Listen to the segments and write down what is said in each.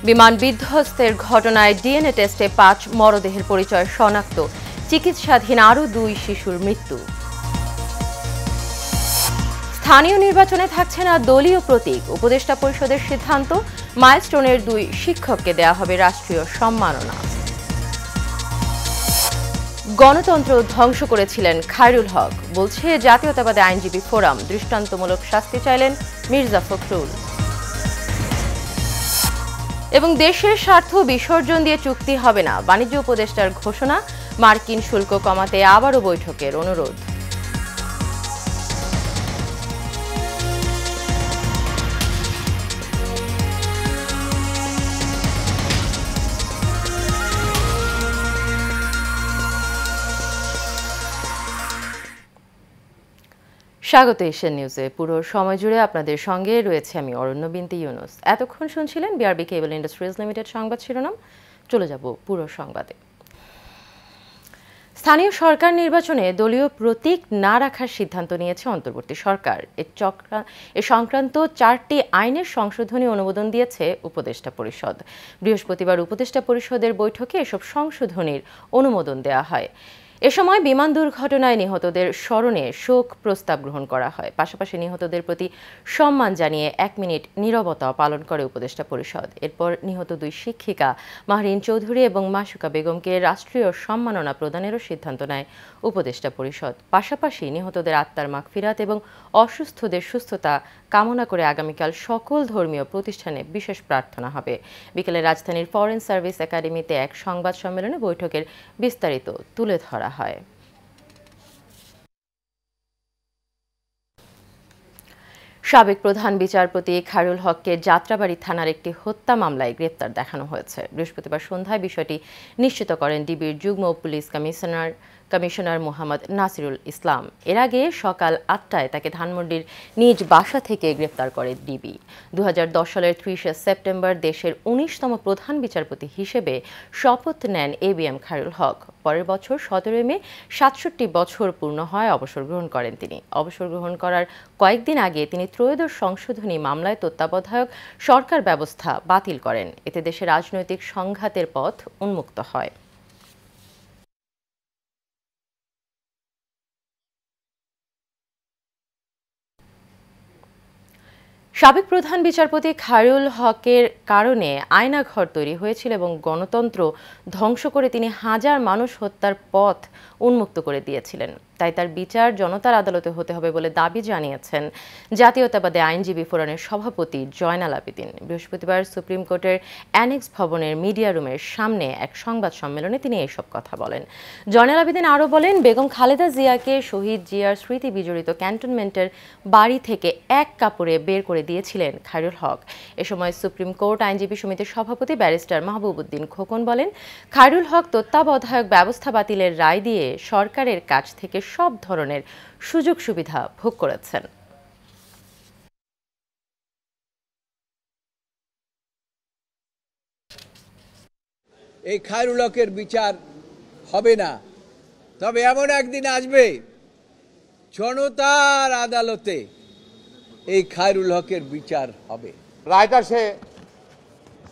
বিমান বিধ্বস্তের ঘটনায় ডিএনএ টেস্টে ৫ মরদেহের পরিচয় শনাক্ত, চিকিৎসাধীন আরও ২ শিশুর মৃত্যু। স্থানীয় নির্বাচনে থাকছে না দলীয় প্রতীক, উপদেষ্টা পরিষদের সিদ্ধান্ত, মাইলস্টোনের ২ শিক্ষককে দেয়া হবে রাষ্ট্রীয় সম্মাননা। গণতন্ত্র ধ্বংস করেছিলেন খায়রুল হক, বলছে জাতীয়তাবাদী আইনজীবী ফোরাম। দৃষ্টান্তমূলক শাস্তি চাইলেন মির্জা ফখরুল। এবং দেশের স্বার্থ বিসর্জন দিয়ে চুক্তি হবে না, বাণিজ্য উপদেষ্টার ঘোষণা। মার্কিন শুল্ক কমাতে আবারও বৈঠকের অনুরোধ। স্বাগত এশিয়ান নিউজে। পুরো সময় জুড়ে আপনাদের সঙ্গে রয়েছে আমি অরণ্য বিনতি ইউনুস। এতক্ষণ শুনছিলেন বিআরবি কেবল ইন্ডাস্ট্রিজ লিমিটেড সংবাদ শিরোনাম। চলে যাব পুরো সংবাদে। স্থানীয় সরকার নির্বাচনে দলীয় প্রতীক না রাখার সিদ্ধান্ত নিয়েছে অন্তর্বর্তী সরকার। এ সংক্রান্ত 4টি আইনের সংশোধনী অনুমোদন দিয়েছে উপদেষ্টা পরিষদ। বৃহস্পতিবার উপদেষ্টা পরিষদের বৈঠকে এসব সংশোধনীর অনুমোদন দেওয়া হয়। এ সময় বিমান দুর্ঘটনায় নিহতদের স্মরণে শোক প্রস্তাব গ্রহণ করা হয়। পাশাপাশি নিহতদের প্রতি সম্মান জানিয়ে 1 মিনিট নীরবতা পালন করে উপদেষ্টা পরিষদ। এরপর নিহত 2 শিক্ষিকা মাহরিন চৌধুরী এবং মাসুকা বেগমকে রাষ্ট্রীয় সম্মাননা প্রদানেরও সিদ্ধান্ত নেয় উপদেষ্টা পরিষদ। পাশাপাশি নিহতদের আত্মার মাগফিরাত এবং অসুস্থদের সুস্থতা কামনা করে আগামীকাল সকল ধর্মীয় প্রতিষ্ঠানে বিশেষ প্রার্থনা হবে। বিকেলে রাজধানীর ফরেন সার্ভিস একাডেমিতে এক সংবাদ সম্মেলনে বৈঠকের বিস্তারিত তুলে ধরা হয়। সাবেক প্রধান বিচারপতি খায়রুল হককে যাত্রাবাড়ী থানার একটি হত্যা মামলায় গ্রেপ্তার দেখানো হয়েছে। বৃহস্পতিবার সন্ধ্যায় বিষয়টি নিশ্চিত করেন ডিবির যুগ্ম পুলিশ কমিশনার মোহাম্মদ নাসিরুল ইসলাম। এর আগে সকাল 8টায় তাকে ধানমন্ডির নিজ বাসা থেকে গ্রেপ্তার করে ডিবি। 2010 সালের 30 সেপ্টেম্বর দেশের 19তম প্রধান বিচারপতি হিসেবে শপথ নেন এবিএম খায়রুল হক। পরের বছর 17 মে 67 বছর পূর্ণ হয় অবসর গ্রহণ করেন তিনি। অবসর গ্রহণ করার কয়েকদিন আগে তিনি ত্রয়োদশ সংশোধনী মামলায় তত্ত্বাবধায়ক সরকার ব্যবস্থা বাতিল করেন। এতে দেশে রাজনৈতিক সংঘাতের পথ উন্মুক্ত হয়। সাবেক প্রধান বিচারপতি খায়রুল হকের কারণে আয়নাঘর তৈরি হয়েছিল এবং গণতন্ত্র ধ্বংস করে তিনি হাজার মানুষ হত্যার পথ উন্মুক্ত করে দিয়েছিলেন। তাই তার বিচার জনতার আদালতে হতে হবে বলে দাবি জানিয়েছেন জাতীয়তাবাদী আইনজীবী ফোরামের সভাপতি জয়নাল আবেদিন। বৃহস্পতিবার সুপ্রিম কোর্টের অ্যানেক্স ভবনের মিডিয়া রুমের সামনে এক সংবাদ সম্মেলনে তিনি এসব কথা বলেন। জয়নাল আবেদিন আরও বলেন, বেগম খালেদা জিয়াকে শহীদ জিয়ার স্মৃতি বিজড়িত ক্যান্টনমেন্টের বাড়ি থেকে এক কাপড়ে বের করে দিয়েছিলেন খায়রুল হক। এ সময় সুপ্রিম কোর্ট আইনজীবী সমিতির সভাপতি ব্যারিস্টার মাহবুব উদ্দিন খোকন বলেন, খায়রুল হক তত্ত্বাবধায়ক ব্যবস্থা বাতিলের রায় দিয়ে সরকারের কাছ থেকে সব ধরনের সুযোগ সুবিধা ভোগ করেছেন। এই খায়রুল হকের বিচার হবে না, তবে এমন একদিন আসবে জনতার আদালতে এই খায়রুল হকের বিচার হবে। রায়টা সে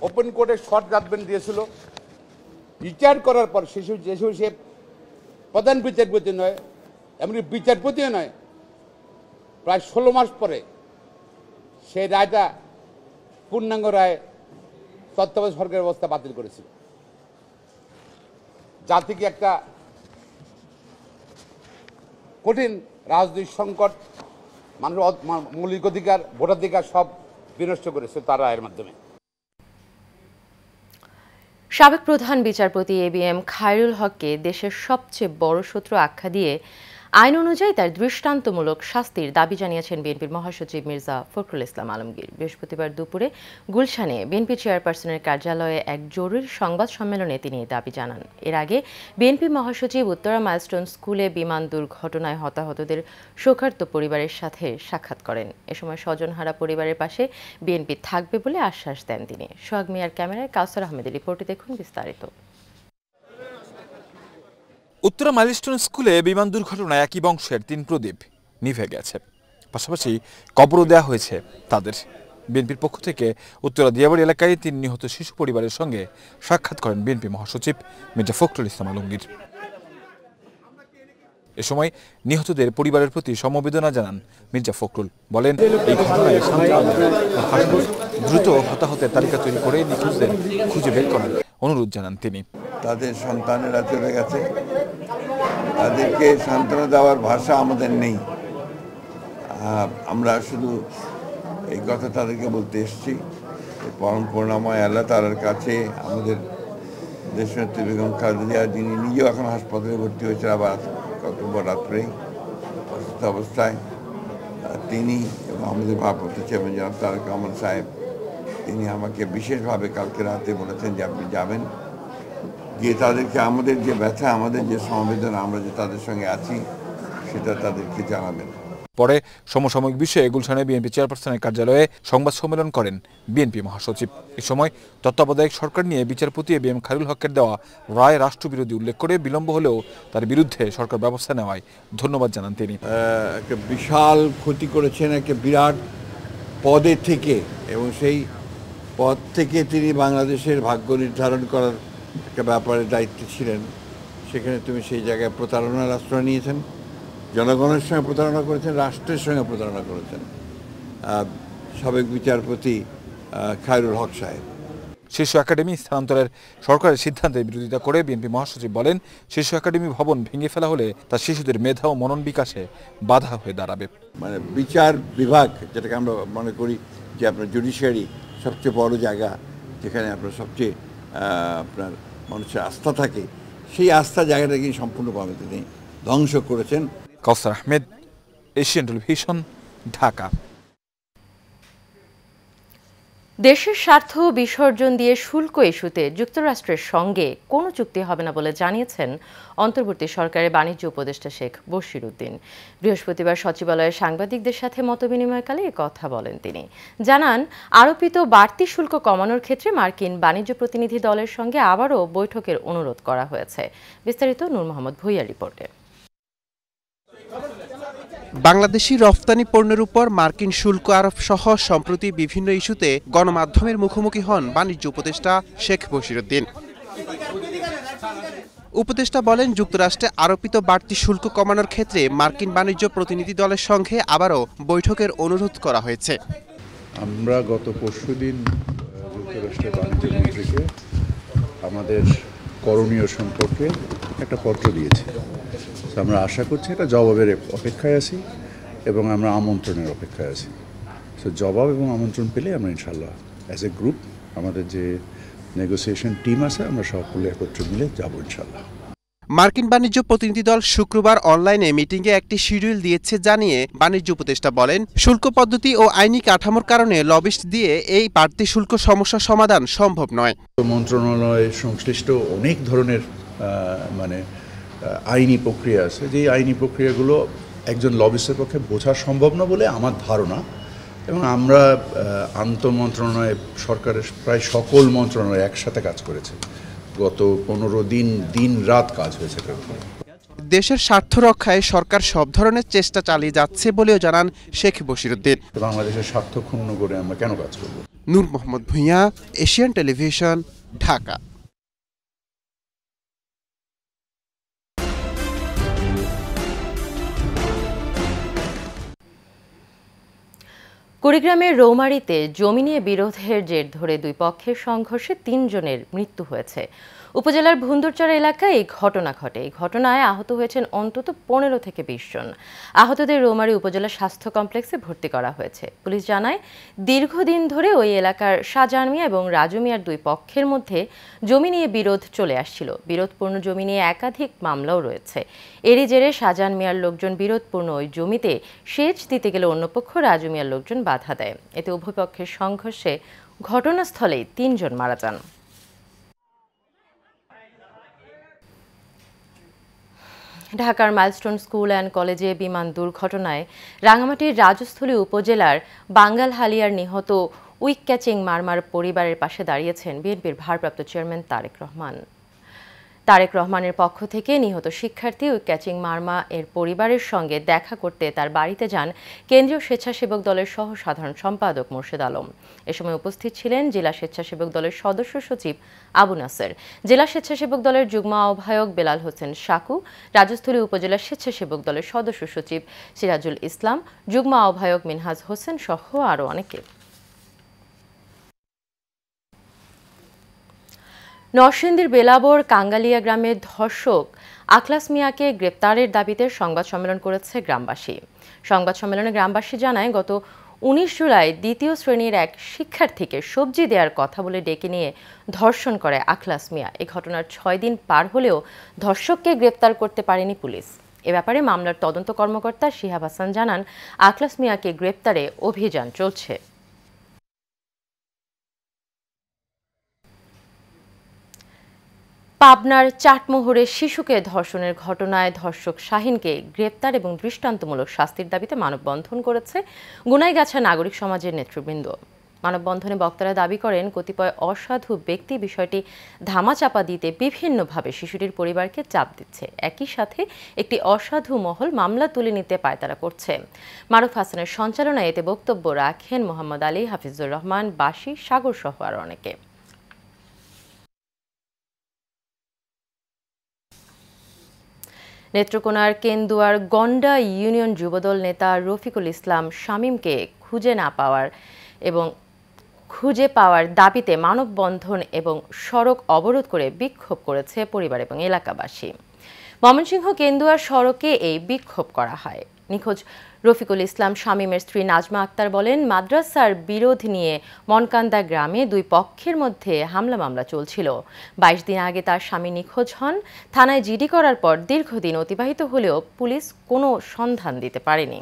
ওপেন কোর্টে শর্ট জাজমেন্ট দিয়েছিল। বিচার করার পর সে প্রধান বিচারপতি নয়, এমনকি বিচারপতিও নয়, প্রায় 16 মাস পরে সেই রায়টা পূর্ণাঙ্গ রায় তত্ত্বাবধায়ক সরকারের ব্যবস্থা বাতিল করেছিল। জাতিকে একটা কঠিন রাজনৈতিক সংকট, মানুষের মৌলিক অধিকার, ভোটাধিকার সব বিনষ্ট করেছে তার রায়ের মাধ্যমে। সাবেক প্রধান বিচারপতি এবিএম খায়রুল হককে দেশের সবচেয়ে বড় শত্রু আখ্যা দিয়ে আইন অনুযায়ী তার দৃষ্টান্তমূলক শাস্তির দাবি জানিয়েছেন বিএনপির মহাসচিব মির্জা ফখরুল ইসলাম আলমগীর। বৃহস্পতিবার দুপুরে গুলশানে বিএনপি চেয়ারপারসনের কার্যালয়ে এক জরুরি সংবাদ সম্মেলনে তিনি এই দাবি জানান। এর আগে বিএনপি মহাসচিব উত্তরা মাইলস্টোন স্কুলে বিমান দুর্ঘটনায় হতাহতদের শোকার্ত পরিবারের সাথে সাক্ষাৎ করেন। এ সময় স্বজনহারা পরিবারের পাশে বিএনপি থাকবে বলে আশ্বাস দেন তিনি। সোহাগ মিয়ার ক্যামেরায় কাউসার আহমেদের রিপোর্টে দেখুন বিস্তারিত। উত্তরা মাইলস্টোন স্কুলে বিমান দুর্ঘটনায় একই বংশের 3 প্রদীপ নিভে গেছে। পাশাপাশি কবরও দেওয়া হয়েছে তাদের। বিএনপির পক্ষ থেকে উত্তরা দিয়াবাড়ি এলাকায় ৩ নিহত শিশু পরিবারের সঙ্গে সাক্ষাৎ করেন বিএনপি মহাসচিব মির্জা ফখরুল ইসলাম আলমগীর। এ সময় নিহতদের পরিবারের প্রতি সমবেদনা জানান মির্জা ফখরুল। বলেন, এই ঘটনায় দ্রুত হতাহতের তালিকা তৈরি করে নিখোঁজদের খুঁজে বের করার অনুরোধ জানান তিনি। তাদের সন্তানেরা চলে গেছে, তাদেরকে সান্ত্বনা দেওয়ার ভাষা আমাদের নেই। আমরা শুধু এই কথা তাদেরকে বলতে এসেছি, পরম করুণাময় আল্লাহ তাআলার কাছে আমাদের দেশনেত্রী বেগম খালেদা জিয়া, যিনি নিজেও এখন হাসপাতালে ভর্তি হয়েছে, আবার অক্টোবর রাত্রেই অসুস্থ অবস্থায়, তিনি এবং আমাদের ভারপ্রাপ্ত চেয়ারম্যান জনাব তারেক রহমান সাহেব, তিনি আমাকে বিশেষভাবে কালকে রাতে বলেছেন যে আপনি যাবেন, গিয়ে তাদেরকে আমাদের যে ব্যথা, আমাদের যে সমবেদনা, আমরা যে তাদের সঙ্গে আছি, সেটা তাদেরকে জানাবেন। পরে সমসাময়িক বিষয়ে গুলশানে বিএনপি চেয়ারপারসনের কার্যালয়ে সংবাদ সম্মেলন করেন বিএনপি মহাসচিব। এ সময় তত্ত্বাবধায়ক সরকার নিয়ে বিচারপতি এবিএম খায়রুল হকের দেওয়া রায় রাষ্ট্রবিরোধী উল্লেখ করে বিলম্ব হলেও তার বিরুদ্ধে সরকার ব্যবস্থা নেওয়ায় ধন্যবাদ জানান তিনি। একটা বিশাল ক্ষতি করেছেন একটা বিরাট পদে থেকে, এবং সেই পদ থেকে তিনি বাংলাদেশের ভাগ্য নির্ধারণ করার একটা ব্যাপারে দায়িত্ব ছিলেন। সেখানে তুমি সেই জায়গায় প্রতারণার আশ্রয় নিয়েছেন, জনগণের সঙ্গে প্রতারণা করেছেন, রাষ্ট্রের সঙ্গে প্রতারণা করেছেন সাবেক বিচারপতি খায়রুল হক সাহেব। শিশু একাডেমি স্থানান্তরের সরকারের সিদ্ধান্তের বিরোধিতা করে বিএনপি মহাসচিব বলেন, শিশু একাডেমি ভবন ভেঙে ফেলা হলে তা শিশুদের মেধা ও মনন বিকাশে বাধা হয়ে দাঁড়াবে। মানে বিচার বিভাগ, যেটাকে আমরা মনে করি যে আপনার জুডিশিয়ারি সবচেয়ে বড় জায়গা, যেখানে আপনার সবচেয়ে আপনার মানুষের আস্থা থাকে, সেই আস্থা জায়গাটাকে সম্পূর্ণভাবে তিনি ধ্বংস করেছেন। কাউসার আহমেদ, এশিয়ান টেলিভিশন, ঢাকা। দেশের স্বার্থ বিসর্জন দিয়ে শুল্ক ইস্যুতে যুক্তরাষ্ট্রের সঙ্গে কোনো চুক্তি হবে না বলে জানিয়েছেন অন্তর্বর্তী সরকারের বাণিজ্য উপদেষ্টা শেখ বশির উদ্দিন। বৃহস্পতিবার সচিবালয়ে সাংবাদিকদের সাথে মতবিনিময়কালে এ কথা বলেন তিনি। জানান, আরোপিত বাড়তি শুল্ক কমানোর ক্ষেত্রে মার্কিন বাণিজ্য প্রতিনিধি দলের সঙ্গে আবারও বৈঠকের অনুরোধ করা হয়েছে। বিস্তারিত নূর মোহাম্মদ ভূঁইয়ার রিপোর্টে। বাংলাদেশি রফতানি পণ্যের উপর মার্কিন শুল্ক আরোপ সহ সম্প্রতি বিভিন্ন ইস্যুতে গণমাধ্যমের মুখোমুখি হন বাণিজ্য উপদেষ্টা শেখ বশির উদ্দিন। উপদেষ্টা বলেন, যুক্তরাষ্ট্রে আরোপিত বাড়তি শুল্ক কমানোর ক্ষেত্রে মার্কিন বাণিজ্য প্রতিনিধি দলের সঙ্গে আবারও বৈঠকের অনুরোধ করা হয়েছে। আমরা গত পরশুদিন যুক্তরাষ্ট্রের বাণিজ্য মন্ত্রীকে আমাদের করণীয় সম্পর্কে একটা পত্র দিয়েছি। আমরা আশা করছি এটা জবাবের অপেক্ষায় আছি এবং আমরা আমন্ত্রণের অপেক্ষায় আছি। সো জবাব এবং আমন্ত্রণ পেলে আমরা ইনশাল্লাহ অ্যাজ এ গ্রুপ, আমাদের যে নেগোসিয়েশন টিম আছে, আমরা সকলে একত্রে মিলে যাব ইনশাল্লাহ। মার্কিন বাণিজ্য প্রতিনিধি দল শুক্রবার অনলাইনে মিটিংয়ে একটি শিডিউল দিয়েছে জানিয়ে বাণিজ্য উপদেষ্টা বলেন, শুল্ক পদ্ধতি ও আইনি কাঠামোর কারণে লবিস্ট দিয়ে এই বাড়তি শুল্ক সমস্যা সমাধান সম্ভব নয়। মন্ত্রণালয়ে সংশ্লিষ্ট অনেক ধরনের আইনি প্রক্রিয়া আছে, যেই আইনি প্রক্রিয়াগুলো একজন লবিস্টের পক্ষে বোঝা সম্ভব না বলে আমার ধারণা, এবং আমরা আন্তঃমন্ত্রণালয়ে সরকারের প্রায় সকল মন্ত্রণালয় একসাথে কাজ করেছে। গত 15 দিন দিন রাত কাজ হয়েছে। দেশের স্বার্থ রক্ষায় সরকার সব ধরনের চেষ্টা চালিয়ে যাচ্ছে বলেও জানান শেখ বশির উদ্দিন। বাংলাদেশের স্বার্থ ক্ষুণ্ণ করে আমরা কেন কাজ করব? নূর মোহাম্মদ ভূঁইয়া, এশিয়ান টেলিভিশন, ঢাকা। কুড়িগ্রামের রৌমারীতে জমি নিয়ে বিরোধের জের ধরে দুই পক্ষের সংঘর্ষে 3 জনের মৃত্যু হয়েছে। উপজেলার ভুন্দরচর এলাকায় এই ঘটনা ঘটে। এই ঘটনায় আহত হয়েছেন অন্তত 15 থেকে 20 জন। আহতদের রৌমারী উপজেলা স্বাস্থ্য কমপ্লেক্সে ভর্তি করা হয়েছে। পুলিশ জানায়, দীর্ঘদিন ধরে ওই এলাকার শাহজাহান মিয়া এবং রাজু মিয়ার দুই পক্ষের মধ্যে জমি নিয়ে বিরোধ চলে আসছিল। বিরোধপূর্ণ জমি নিয়ে একাধিক মামলাও রয়েছে। এরই জেরে শাহজাহান মিয়ার লোকজন বিরোধপূর্ণ ওই জমিতে সেচ দিতে গেলে অন্য পক্ষ রাজু মিয়ার লোকজন বাধা দেয়। এতে উভয় পক্ষের সংঘর্ষে ঘটনাস্থলেই 3 জন মারা যান। ঢাকার মাইলস্টোন স্কুল অ্যান্ড কলেজে বিমান দুর্ঘটনায় রাঙামাটির রাজস্থলী উপজেলার বাঙ্গালহালিয়ার নিহত উইক ক্যাচিং মারমার পরিবারের পাশে দাঁড়িয়েছেন বিএনপির ভারপ্রাপ্ত চেয়ারম্যান তারেক রহমান। তারেক রহমানের পক্ষ থেকে নিহত শিক্ষার্থী উইক্যাচিং মারমা এর পরিবারের সঙ্গে দেখা করতে তার বাড়িতে যান কেন্দ্রীয় স্বেচ্ছাসেবক দলের সহ সাধারণ সম্পাদক মোর্শেদ আলম। এ সময় উপস্থিত ছিলেন জেলা স্বেচ্ছাসেবক দলের সদস্য সচিব আবু নাসের, জেলা স্বেচ্ছাসেবক দলের যুগ্ম আহ্বায়ক বেলাল হোসেন সাকু, রাজস্থলী উপজেলা স্বেচ্ছাসেবক দলের সদস্য সচিব সিরাজুল ইসলাম, যুগ্ম আহ্বায়ক মিনহাজ হোসেন সহ আরও অনেকে। নরসিংদীর বেলাবর কাঙ্গালিয়া গ্রামের ধর্ষক আখলাস মিয়াকে গ্রেপ্তারের দাবিতে সংবাদ সম্মেলন করেছে গ্রামবাসী। সংবাদ সম্মেলনে গ্রামবাসী জানায়, গত 19 জুলাই দ্বিতীয় শ্রেণীর এক শিক্ষার্থীকে সবজি দেওয়ার কথা বলে ডেকে নিয়ে ধর্ষণ করে আখলাস মিয়া। এই ঘটনার 6 দিন পার হলেও ধর্ষককে গ্রেপ্তার করতে পারেনি পুলিশ। এ ব্যাপারে মামলার তদন্ত কর্মকর্তা শিহাব হাসান জানান, আখলাস মিয়াকে গ্রেপ্তারে অভিযান চলছে। পাবনার চাটমোহরে শিশুকে ধর্ষণের ঘটনায় ধর্ষক শাহিনকে গ্রেপ্তার এবং দৃষ্টান্তমূলক শাস্তির দাবিতে মানববন্ধন করেছে গুনাইগাছা নাগরিক সমাজের নেতৃবৃন্দ। মানববন্ধনে বক্তারা দাবি করেন, কতিপয় অসাধু ব্যক্তি বিষয়টি ধামাচাপা দিতে বিভিন্নভাবে শিশুটির পরিবারকে চাপ দিচ্ছে। একই সাথে একটি অসাধু মহল মামলা তুলে নিতে পায়তারা করছে। মারুফ হাসানের সঞ্চালনায় এতে বক্তব্য রাখেন মোহাম্মদ আলী, হাফিজুর রহমান, বাসি, সাগর সহ আরও অনেকে। নেত্রকোনার কেন্দুয়ার গন্ডা ইউনিয়ন যুবদল নেতা রফিকুল ইসলাম শামীমকে খুঁজে পাওয়ার দাবিতে মানববন্ধন এবং সড়ক অবরোধ করে বিক্ষোভ করেছে পরিবার এবং এলাকাবাসী। ময়মনসিংহ কেন্দুয়ার সড়কে এই বিক্ষোভ করা হয়। নিখোঁজ রফিকুল ইসলাম শামীমের স্ত্রী নাজমা আক্তার বলেন, মাদ্রাসার বিরোধ নিয়ে মনকান্দা গ্রামে দুই পক্ষের মধ্যে হামলা মামলা চলছিল। 22 দিন আগে তার স্বামী নিখোঁজ হন। থানায় জিডি করার পর দীর্ঘদিন অতিবাহিত হলেও পুলিশ কোনো সন্ধান দিতে পারেনি।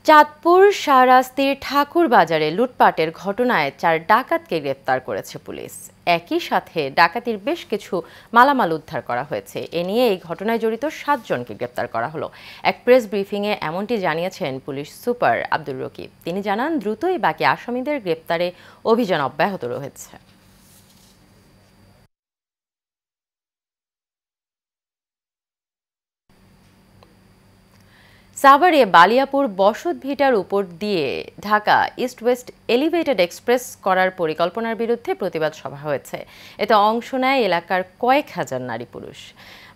চাঁদপুর শাহরাস্তির ঠাকুর বাজারে লুটপাটের ঘটনায় 4 ডাকাতকে গ্রেপ্তার করেছে পুলিশ। একই সাথে ডাকাতির বেশ কিছু মালামাল উদ্ধার করা হয়েছে। এ নিয়ে এই ঘটনায় জড়িত 7 জনকে গ্রেপ্তার করা হলো। এক প্রেস ব্রিফিংয়ে এমনটি জানিয়েছেন পুলিশ সুপার আব্দুর রকিব। তিনি জানান, দ্রুতই বাকি আসামিদের গ্রেপ্তারে অভিযান অব্যাহত রয়েছে। সাভারে বালিয়াপুর বসত ভিটার উপর দিয়ে Dhaka east West elevated express করার পরিকল্পনার বিরুদ্ধে প্রতিবাদ সভা হয়েছে। এতে অংশ নেয় এলাকার কয়েক হাজার নারী পুরুষ।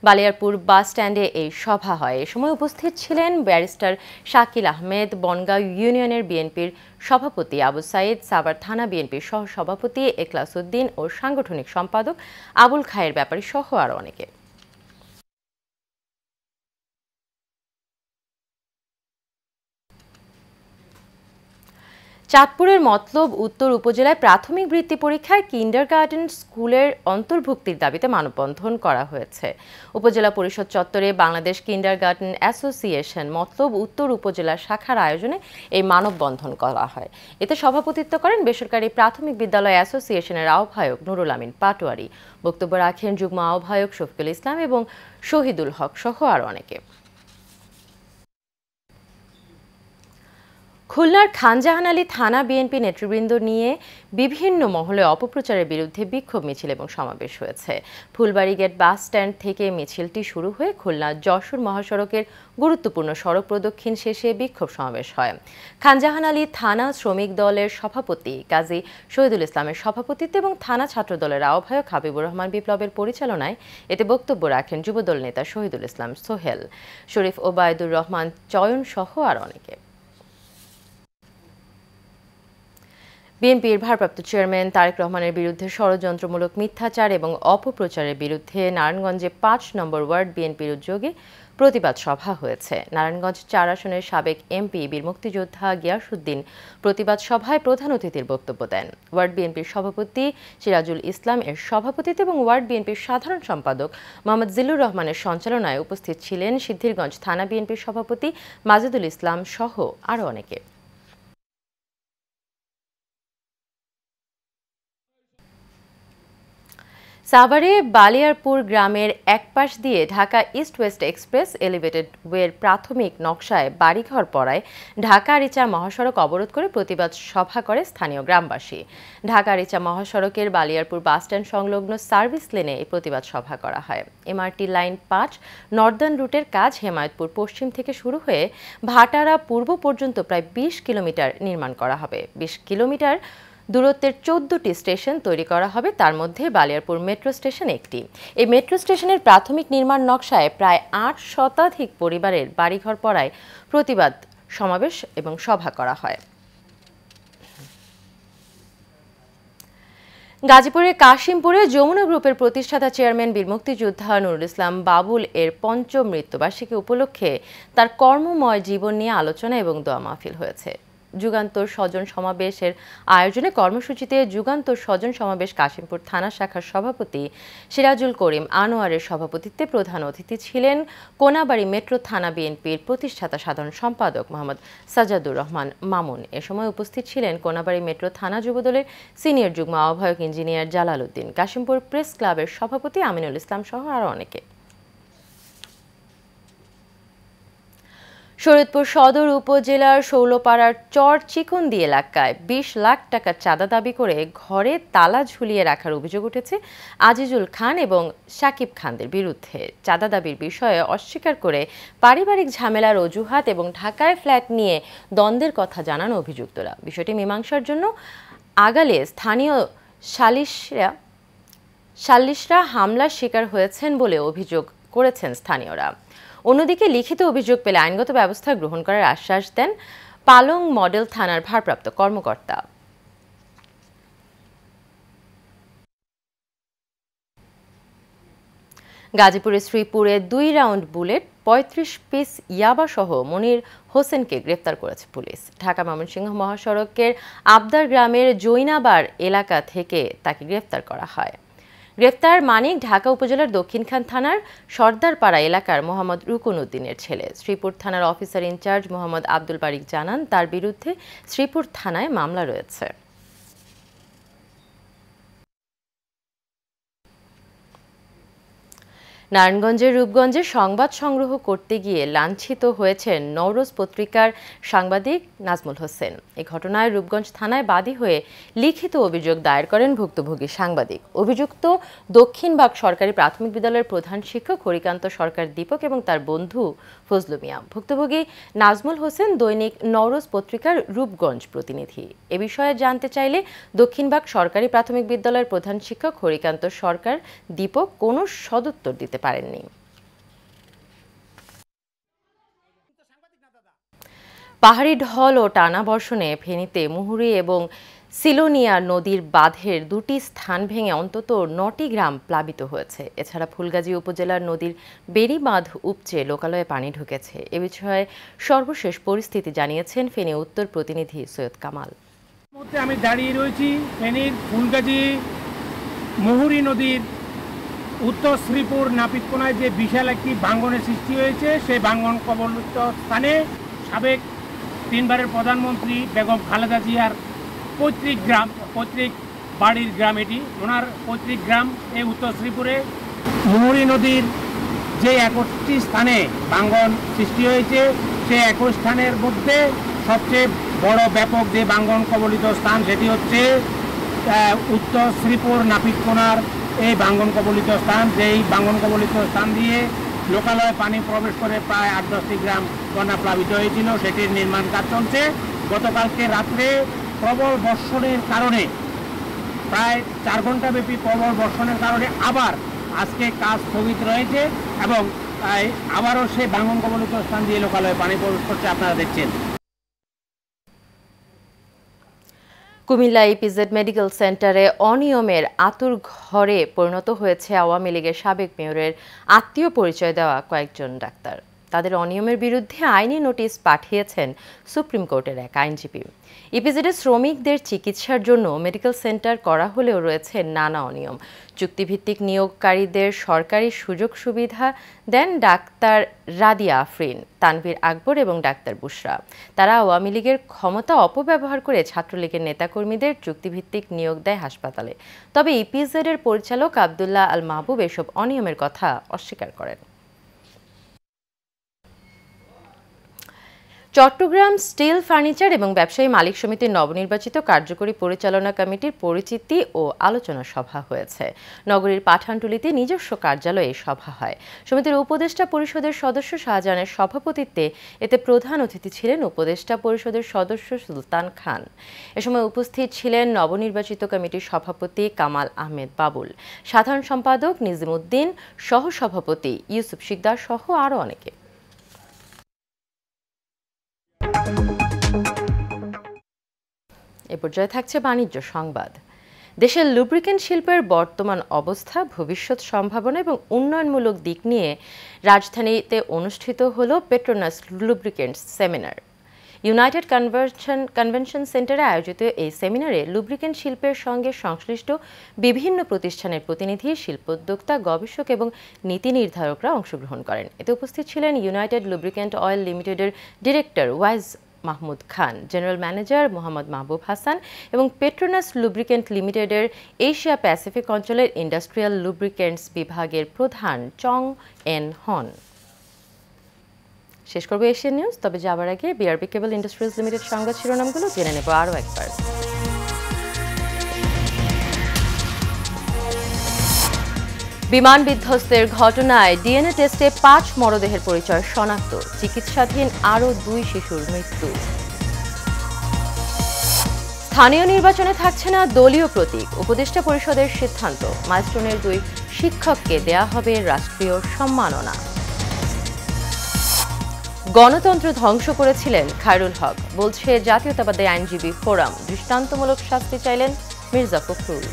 বালিয়াপুর বাস স্ট্যান্ডে এই সভা হয়। এ সময় উপস্থিত ছিলেন ব্যারিস্টার শাকিল আহমেদ, বনগাঁও ইউনিয়নের বিএনপির সভাপতি আবু সাইদ, সাভার থানা বিএনপির সহ সভাপতি এখলাস উদ্দিন ও সাংগঠনিক সম্পাদক আবুল খায়ের ব্যাপারী সহ আরও অনেকে। চাঁদপুরের মতলব উত্তর উপজেলায় প্রাথমিক বৃত্তি পরীক্ষায় কিন্ডারগার্টেন স্কুলের অন্তর্ভুক্তির দাবিতে মানববন্ধন করা হয়েছে। উপজেলা পরিষদ চত্বরে বাংলাদেশ কিন্ডারগার্টেন অ্যাসোসিয়েশন মতলব উত্তর উপজেলা শাখার আয়োজনে এই মানববন্ধন করা হয়। এতে সভাপতিত্ব করেন বেসরকারি প্রাথমিক বিদ্যালয় অ্যাসোসিয়েশনের আহ্বায়ক নুরুল আমিন পাটোয়ারি। বক্তব্য রাখেন যুগ্ম আহ্বায়ক শফিকুল ইসলাম এবং শহীদুল হক সহ আরও অনেকে। খুলনার খানজাহান আলী থানা বিএনপি নেতৃবৃন্দ নিয়ে বিভিন্ন মহলে অপপ্রচারের বিরুদ্ধে বিক্ষোভ মিছিল এবং সমাবেশ হয়েছে। ফুলবাড়ি গেট বাস স্ট্যান্ড থেকে মিছিলটি শুরু হয়ে খুলনা যশোর মহাসড়কের গুরুত্বপূর্ণ সড়ক প্রদক্ষিণ শেষে বিক্ষোভ সমাবেশ হয়। খানজাহান আলী থানা শ্রমিক দলের সভাপতি কাজী শহীদুল ইসলামের সভাপতিত্বে এবং থানা ছাত্র দলের আহ্বায়ক হাবিবুর রহমান বিপ্লবের পরিচালনায় এতে বক্তব্য রাখেন যুবদল নেতা শহীদুল ইসলাম সোহেল, শরীফ ওবায়দুর রহমান চয়ন সহ আর অনেকে। বিএনপির ভারপ্রাপ্ত চেয়ারম্যান তারেক রহমানের বিরুদ্ধে ষড়যন্ত্রমূলক মিথ্যাচার এবং অপপ্রচারের বিরুদ্ধে নারায়ণগঞ্জে 5 নম্বর ওয়ার্ড বিএনপির উদ্যোগে প্রতিবাদ সভা হয়েছে। নারায়ণগঞ্জ 4 আসনের সাবেক এমপি বীর মুক্তিযোদ্ধা গিয়াসউদ্দিন প্রতিবাদ সভায় প্রধান অতিথির বক্তব্য দেন। ওয়ার্ড বিএনপির সভাপতি সিরাজুল ইসলাম এর সভাপতিত্বে এবং ওয়ার্ড বিএনপির সাধারণ সম্পাদক মোহাম্মদ জিল্লুর রহমানের সঞ্চালনায় উপস্থিত ছিলেন সিদ্ধিরগঞ্জ থানা বিএনপির সভাপতি মাজেদুল ইসলাম সহ আরও অনেকে। সাভারে বালিয়ারপুর গ্রামের এক পাশ দিয়ে Dhaka east west express elevated ওয়ের প্রাথমিক নকশায় বাড়িঘর পড়ায় ঢাকা আরিচা মহাসড়ক অবরোধ করে প্রতিবাদ সভা করে স্থানীয় গ্রামবাসী। ঢাকা আরিচা মহাসড়কের বালিয়ারপুর বাসস্ট্যান্ড সংলগ্ন সার্ভিস লেনে এই প্রতিবাদ সভা করা হয়। এমআরটি লাইন ৫ নর্দার্ন রুটের কাজ হেমায়তপুর পশ্চিম থেকে শুরু হয়ে ভাটারা পূর্ব পর্যন্ত প্রায় ২০ কিলোমিটার নির্মাণ করা হবে। ২০ কিলোমিটার দূরত্বের ১৪টি স্টেশন তৈরি করা হবে, তার মধ্যে বালিয়ারপুর মেট্রো স্টেশন একটি। এই মেট্রো স্টেশনের প্রাথমিক নির্মাণ নকশায় প্রায় ৮ শতাধিক পরিবারের বাড়িঘর পড়ায় প্রতিবাদ সমাবেশ এবং সভা করা হয়। গাজীপুরের কাশিমপুরে যমুনা গ্রুপের প্রতিষ্ঠাতা চেয়ারম্যান বীর মুক্তিযোদ্ধা নুরুল ইসলাম বাবুল এর পঞ্চম মৃত্যুবার্ষিকী উপলক্ষে তার কর্মময় জীবন নিয়ে আলোচনা এবং দোয়া মাহফিল হয়েছে। যুগান্তর স্বজন সমাবেশের আয়োজনে কর্মসূচিতে যুগান্তর স্বজন সমাবেশ কাশিমপুর থানা শাখার সভাপতি সিরাজুল করিম আনোয়ারের সভাপতিত্বে প্রধান অতিথি ছিলেন কোনাবাড়ী মেট্রো থানা বিএনপির প্রতিষ্ঠাতা সাধারণ সম্পাদক মোহাম্মদ সাজাদুর রহমান মামুন। এ সময় উপস্থিত ছিলেন কোনাবাড়ী মেট্রো থানা যুবদলের সিনিয়র যুগ্ম আহ্বায়ক ইঞ্জিনিয়ার জালাল উদ্দিন, কাশিমপুর প্রেস ক্লাবের সভাপতি আমিনুল ইসলাম সহ আরও অনেকে। শরীয়তপুর সদর উপজেলার শৌলপাড়ার চর চিকন্দি এলাকায় ২০ লাখ টাকার চাঁদা দাবি করে ঘরে তালা ঝুলিয়ে রাখার অভিযোগ উঠেছে আজিজুল খান এবং সাকিব খানদের বিরুদ্ধে। চাঁদা দাবির বিষয়ে অস্বীকার করে পারিবারিক ঝামেলার অজুহাত এবং ঢাকায় ফ্ল্যাট নিয়ে দ্বন্দ্বের কথা জানান অভিযুক্তরা। বিষয়টি মীমাংসার জন্য আগালে স্থানীয় সালিশরা হামলার শিকার হয়েছেন বলে অভিযোগ করেছেন স্থানীয়রা। অন্যদিকে লিখিত অভিযোগ পেলে আইনগত ব্যবস্থা গ্রহণ করার আশ্বাস দেন পালং মডেল থানার ভারপ্রাপ্ত কর্মকর্তা। গাজীপুরের শ্রীপুরে ২ রাউন্ড বুলেট ৩৫ পিস ইয়াবা সহ মনির হোসেনকে গ্রেপ্তার করেছে পুলিশ। ঢাকা ময়মনসিংহ মহাসড়কের আবদার গ্রামের জৈনাবার এলাকা থেকে তাকে গ্রেপ্তার করা হয়। গ্রেফতার মানিক ঢাকা উপজেলার দক্ষিণখান থানার সর্দারপাড়া এলাকার মোহাম্মদ রুকন উদ্দিনের ছেলে। শ্রীপুর থানার অফিসার ইনচার্জ মোহাম্মদ আব্দুল বারিক জানান, তার বিরুদ্ধে শ্রীপুর থানায় মামলা রয়েছে। নারায়ণগঞ্জের রূপগঞ্জে সংবাদ সংগ্রহ করতে গিয়ে লাঞ্ছিত হয়েছেন নওরোজ পত্রিকার সাংবাদিক নাজমুল হোসেন। এই ঘটনায় রূপগঞ্জ থানায় বাদী হয়ে লিখিত অভিযোগ দায়ের করেন ভুক্তভোগী সাংবাদিক। অভিযুক্ত দক্ষিণবাগ সরকারি প্রাথমিক বিদ্যালয়ের প্রধান শিক্ষক হরিকান্ত সরকার দীপক এবং তার বন্ধু ফজলু মিয়া। ভুক্তভোগী নাজমুল হোসেন দৈনিক নওরোজ পত্রিকার রূপগঞ্জ প্রতিনিধি। এ বিষয়ে জানতে চাইলে দক্ষিণবাগ সরকারি প্রাথমিক বিদ্যালয়ের প্রধান শিক্ষক হরিকান্ত সরকার দীপক কোনো সদুত্তর দিতে পারেননি। পাহাড়ি ঢল ও টানা বর্ষণে ফেনীতে মুহুরী এবং সিলোনিয়া নদীর বাঁধের ২টি স্থান ভেঙে অন্তত ৯টি গ্রাম প্লাবিত হয়েছে। এছাড়া ফুলগাজী উপজেলার নদীর বেড়ি বাঁধ উপচে লোকালয়ে পানি ঢুকেছে। এ বিষয়ে সর্বশেষ পরিস্থিতি জানিয়েছেন ফেনী উত্তর প্রতিনিধি সৈয়দ কামাল। আমি দাঁড়িয়ে রয়েছি ফেনীর ফুলগাজী মুহুরী নদীর উত্তর শ্রীপুর নাপিতকোনায় যে বিশাল একটি ভাঙ্গনের সৃষ্টি হয়েছে, সেই ভাঙ্গন কবলিত স্থানে সাবেক 3 বারের প্রধানমন্ত্রী বেগম খালেদা জিয়ার পৈতৃক বাড়ির গ্রাম, এটি ওনার পৈতৃক গ্রাম। এই উত্তর শ্রীপুরে মুহুরী নদীর যে 21টি স্থানে ভাঙ্গন সৃষ্টি হয়েছে, সেই 21 স্থানের মধ্যে সবচেয়ে বড় ব্যাপক যে ভাঙ্গন কবলিত স্থান সেটি হচ্ছে উত্তর শ্রীপুর নাপিতকোনার এই ভাঙ্গন কবলিত স্থান। যেই ভাঙ্গন কবলিত স্থান দিয়ে লোকালয়ে পানি প্রবেশ করে প্রায় 8-10টি গ্রাম বন্যা প্লাবিত হয়েছিল, সেটির নির্মাণ কাজ চলছে। গতকালকে রাত্রে প্রবল বর্ষণের কারণে, প্রায় 4 ঘন্টা ব্যাপী প্রবল বর্ষণের কারণে আবার আজকে কাজ স্থগিত রয়েছে এবং আবারও সেই ভাঙ্গন কবলিত স্থান দিয়ে লোকালয়ে পানি প্রবেশ করছে, আপনারা দেখছেন। কুমিল্লা ইপিজেড মেডিকেল সেন্টারে অনিয়মের আতুর ঘরে পরিণত হয়েছে আওয়ামী লীগের সাবেক মেয়রের আত্মীয় পরিচয় দেওয়া কয়েকজন ডাক্তার। তাদের অনিয়মের বিরুদ্ধে আইনি নোটিশ পাঠিয়েছেন সুপ্রিম কোর্টের এক আইনজীবী। ইপিজেডে শ্রমিকদের চিকিৎসার জন্য মেডিকেল সেন্টার করা হলেও রয়েছে নানা অনিয়ম। চুক্তিভিত্তিক নিয়োগকারীদের সরকারি সুযোগ সুবিধা দেন ডাক্তার রাদিয়া আফরিন, তানভীর আকবর এবং ডাক্তার বুশরা। তারা আওয়ামী লীগের ক্ষমতা অপব্যবহার করে ছাত্রলীগের নেতাকর্মীদের চুক্তিভিত্তিক নিয়োগ দেয় হাসপাতালে। তবে ইপিজেডের পরিচালক আব্দুল্লাহ আল মাহবুব এসব অনিয়মের কথা অস্বীকার করেন। চট্টগ্রাম স্টিল ফার্নিচার এবং ব্যবসায়ী মালিক সমিতির নবনির্বাচিত কার্যকরী পরিচালনা কমিটির পরিচিতি ও আলোচনা সভা হয়েছে। নগরীর পাঠানটুলিতে নিজস্ব কার্যালয়ে সভা হয়। সমিতির উপদেষ্টা পরিষদের সদস্য শাহজাহানের সভাপতিত্বে এতে প্রধান অতিথি ছিলেন উপদেষ্টা পরিষদের সদস্য সুলতান খান। এ সময় উপস্থিত ছিলেন নবনির্বাচিত কমিটির সভাপতি কামাল আহমেদ বাবুল, সাধারণ সম্পাদক নিজামউদ্দিন, সহসভাপতি ইউসুফ শিকদার সহ আরও অনেকে। এ পর্যায়ে থাকছে বাণিজ্য সংবাদ। দেশের লুব্রিকেন্ট শিল্পের বর্তমান অবস্থা, ভবিষ্যৎ সম্ভাবনা এবং উন্নয়নমূলক দিক নিয়ে রাজধানীতে অনুষ্ঠিত হলো Petronas lubricants seminar. United convention সেন্টারে আয়োজিত এই সেমিনারে লুব্রিকেন্ট শিল্পের সঙ্গে সংশ্লিষ্ট বিভিন্ন প্রতিষ্ঠানের প্রতিনিধি, শিল্পোদ্যোক্তা, গবেষক এবং নীতি নির্ধারকরা অংশগ্রহণ করেন। এতে উপস্থিত ছিলেন ইউনাইটেড লুব্রিকেন্ট অয়েল লিমিটেডের ডিরেক্টর ওয়াইজ মাহমুদ খান, জেনারেল ম্যানেজার মোহাম্মদ মাহবুব হাসান এবং পেট্রোনাস লুব্রিকেন্ট লিমিটেডের এশিয়া প্যাসিফিক অঞ্চলের ইন্ডাস্ট্রিয়াল লুব্রিকেন্টস বিভাগের প্রধান চং এন হন। শেষ করবো এশিয়ান নিউজ, তবে যাবার আগে বিআরবি কেবল ইন্ডাস্ট্রিজ লিমিটেড সংবাদ শিরোনামগুলো জেনে নেব আরও একবার। বিমান বিধ্বস্তের ঘটনায় ডিএনএ টেস্টে 5 মরদেহের পরিচয় শনাক্ত, চিকিৎসাধীন আরও 2 শিশুর মৃত্যু। স্থানীয় নির্বাচনে থাকছে না দলীয় প্রতীক, উপদেষ্টা পরিষদের সিদ্ধান্ত। মাইলস্টোনের 2 শিক্ষককে দেয়া হবে রাষ্ট্রীয় সম্মাননা। গণতন্ত্র ধ্বংস করেছিলেন খায়রুল হক, বলছে জাতীয়তাবাদী আইনজীবী ফোরাম। দৃষ্টান্তমূলক শাস্তি চাইলেন মির্জা ফখরুল।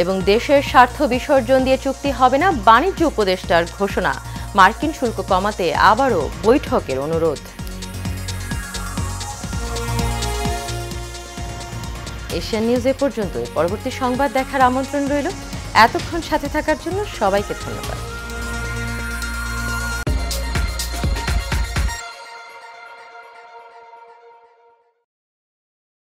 এবং দেশের স্বার্থ বিসর্জন দিয়ে চুক্তি হবে না, বাণিজ্য উপদেষ্টার ঘোষণা। মার্কিন শুল্ক কমাতে আবারও বৈঠকের অনুরোধ। এশিয়ান নিউজ এ পর্যন্ত। পরবর্তী সংবাদ দেখার আমন্ত্রণ রইল। এতক্ষণ সাথে থাকার জন্য সবাইকে ধন্যবাদ।